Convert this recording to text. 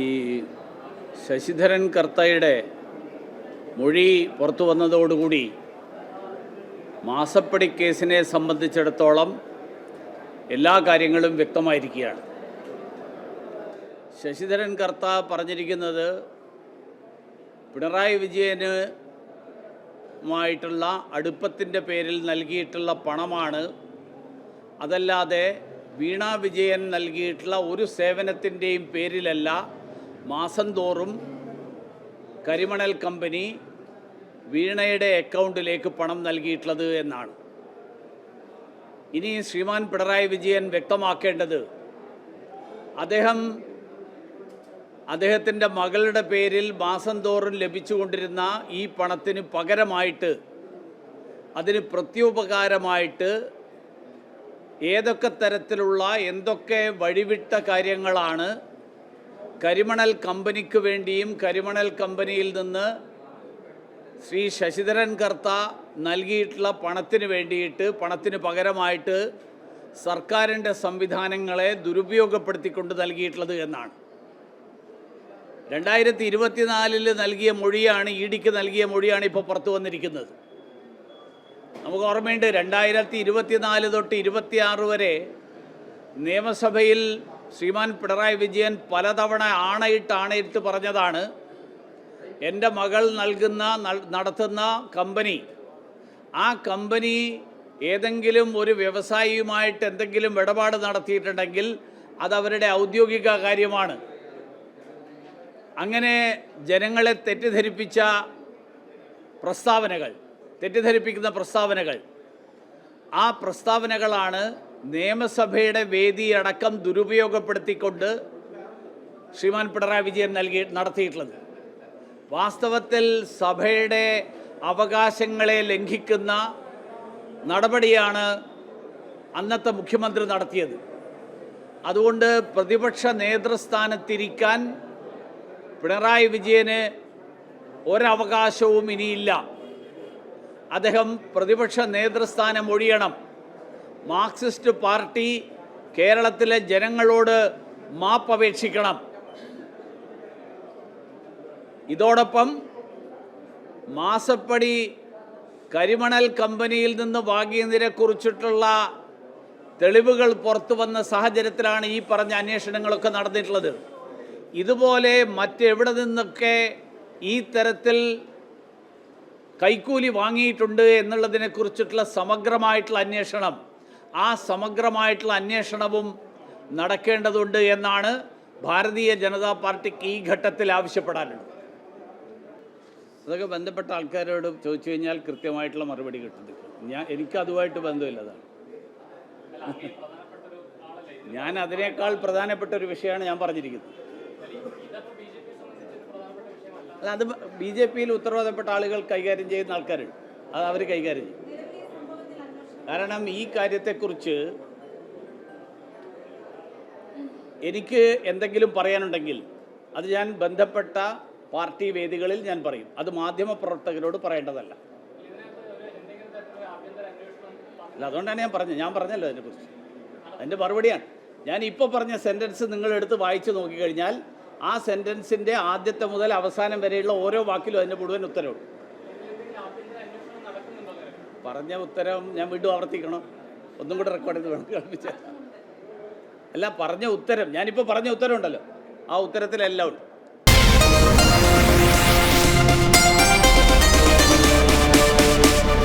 ഈ ശശിധരൻ കർത്തയുടെ മൊഴി പുറത്തു വന്നതോടുകൂടി മാസപ്പടി കേസിനെ സംബന്ധിച്ചിടത്തോളം എല്ലാ കാര്യങ്ങളും വ്യക്തമായിരിക്കുകയാണ്. ശശിധരൻ കർത്ത പറഞ്ഞിരിക്കുന്നത് പിണറായി വിജയനുമായിട്ടുള്ള അടുപ്പത്തിൻ്റെ പേരിൽ നൽകിയിട്ടുള്ള പണമാണ്, അതല്ലാതെ വീണ വിജയൻ നൽകിയിട്ടുള്ള ഒരു സേവനത്തിൻ്റെയും പേരിലല്ല മാസം തോറും കരിമണൽ കമ്പനി വീണയുടെ അക്കൗണ്ടിലേക്ക് പണം നൽകിയിട്ടുള്ളത് എന്നാണ്. ഇനി ശ്രീമാൻ പിണറായി വിജയൻ വ്യക്തമാക്കേണ്ടത്, അദ്ദേഹത്തിൻ്റെ മകളുടെ പേരിൽ മാസം തോറും ലഭിച്ചുകൊണ്ടിരുന്ന ഈ പണത്തിന് പകരമായിട്ട്, അതിന് പ്രത്യുപകാരമായിട്ട് ഏതൊക്കെ തരത്തിലുള്ള എന്തൊക്കെ വഴിവിട്ട കാര്യങ്ങളാണ് കരിമണൽ കമ്പനിക്ക് വേണ്ടിയും കരിമണൽ കമ്പനിയിൽ നിന്ന് ശ്രീ ശശിധരൻ കർത്ത നൽകിയിട്ടുള്ള പണത്തിന് വേണ്ടിയിട്ട്, പണത്തിന് പകരമായിട്ട് സർക്കാരിൻ്റെ സംവിധാനങ്ങളെ ദുരുപയോഗപ്പെടുത്തിക്കൊണ്ട് നൽകിയിട്ടുള്ളത് എന്നാണ്. 2024 നൽകിയ മൊഴിയാണ്, ഇഡിക്ക് നൽകിയ മൊഴിയാണ് ഇപ്പോൾ പുറത്തു വന്നിരിക്കുന്നത്. നമുക്ക് ഓർമ്മയുണ്ട്, 2024 തൊട്ട് 26 വരെ നിയമസഭയിൽ ശ്രീമാൻ പിണറായി വിജയൻ പലതവണ ആണയിട്ട് പറഞ്ഞതാണ്, എൻ്റെ മകൾ നടത്തുന്ന കമ്പനി, ആ കമ്പനി ഏതെങ്കിലും ഒരു വ്യവസായിയുമായിട്ട് എന്തെങ്കിലും ഇടപാട് നടത്തിയിട്ടുണ്ടെങ്കിൽ അതവരുടെ ഔദ്യോഗിക കാര്യമാണ്. അങ്ങനെ ജനങ്ങളെ തെറ്റിദ്ധരിപ്പിക്കുന്ന പ്രസ്താവനകൾ, ആ പ്രസ്താവനകളാണ് നിയമസഭയുടെ വേദിയടക്കം ദുരുപയോഗപ്പെടുത്തിക്കൊണ്ട് ശ്രീമാൻ പിണറായി വിജയൻ നടത്തിയിട്ടുള്ളത്. വാസ്തവത്തിൽ സഭയുടെ അവകാശങ്ങളെ ലംഘിക്കുന്ന നടപടിയാണ് അന്നത്തെ മുഖ്യമന്ത്രി നടത്തിയത്. അതുകൊണ്ട് പ്രതിപക്ഷ നേതൃസ്ഥാനത്തിരിക്കാൻ പിണറായി വിജയന് ഒരവകാശവും ഇനിയില്ല. അദ്ദേഹം പ്രതിപക്ഷ നേതൃസ്ഥാനം ഒഴിയണം. മാർക്സിസ്റ്റ് പാർട്ടി കേരളത്തിലെ ജനങ്ങളോട് മാപ്പപേക്ഷിക്കണം. ഇതോടൊപ്പം മാസപ്പടി കരിമണൽ കമ്പനിയിൽ നിന്ന് വാങ്ങിയതിനെക്കുറിച്ചിട്ടുള്ള തെളിവുകൾ പുറത്തു വന്ന സാഹചര്യത്തിലാണ് ഈ പറഞ്ഞ അന്വേഷണങ്ങളൊക്കെ നടന്നിട്ടുള്ളത്. ഇതുപോലെ മറ്റെവിടെ നിന്നൊക്കെ ഈ തരത്തിൽ കൈക്കൂലി വാങ്ങിയിട്ടുണ്ട് എന്നുള്ളതിനെക്കുറിച്ചിട്ടുള്ള സമഗ്രമായിട്ടുള്ള അന്വേഷണം, ആ സമഗ്രമായിട്ടുള്ള അന്വേഷണവും നടക്കേണ്ടതുണ്ട് എന്നാണ് ഭാരതീയ ജനതാ പാർട്ടിക്ക് ഈ ഘട്ടത്തിൽ ആവശ്യപ്പെടാനുള്ളത്. അതൊക്കെ ബന്ധപ്പെട്ട ആൾക്കാരോട് ചോദിച്ചു കഴിഞ്ഞാൽ കൃത്യമായിട്ടുള്ള മറുപടി കിട്ടുന്നത്. എനിക്കതുമായിട്ട് ബന്ധമില്ലതാണ്. ഞാൻ അതിനേക്കാൾ പ്രധാനപ്പെട്ട ഒരു വിഷയമാണ് ഞാൻ പറഞ്ഞിരിക്കുന്നത്. അല്ല, അത് BJPയിൽ ഉത്തരവാദപ്പെട്ട ആളുകൾ കൈകാര്യം ചെയ്യുന്ന ആൾക്കാരുണ്ട്, അത് അവർ കൈകാര്യം ചെയ്യും. കാരണം ഈ കാര്യത്തെക്കുറിച്ച് എനിക്ക് എന്തെങ്കിലും പറയാനുണ്ടെങ്കിൽ അത് ഞാൻ ബന്ധപ്പെട്ട പാർട്ടി വേദികളിൽ ഞാൻ പറയും. അത് മാധ്യമപ്രവർത്തകരോട് പറയേണ്ടതല്ല. അല്ല, അതുകൊണ്ടാണ് ഞാൻ പറഞ്ഞല്ലോ അതിനെക്കുറിച്ച്. അതിൻ്റെ മറുപടിയാണ് ഞാൻ ഇപ്പോൾ പറഞ്ഞ സെൻറ്റൻസ്. നിങ്ങളെടുത്ത് വായിച്ച് നോക്കിക്കഴിഞ്ഞാൽ ആ സെൻറ്റൻസിൻ്റെ ആദ്യത്തെ മുതൽ അവസാനം വരെയുള്ള ഓരോ വാക്കിലും അതിൻ്റെ മുഴുവൻ ഉത്തരവുണ്ട്. പറഞ്ഞ ഉത്തരം ഞാൻ വീണ്ടും ആവർത്തിക്കണം, ഒന്നും കൂടെ റെക്കോർഡ് ചെയ്ത് വേണം കേൾപ്പിച്ചാൽ. അല്ല, പറഞ്ഞ ഉത്തരം, ഞാനിപ്പോൾ പറഞ്ഞ ഉത്തരം ഉണ്ടല്ലോ, ആ ഉത്തരത്തിലെല്ലാം ഉണ്ട്.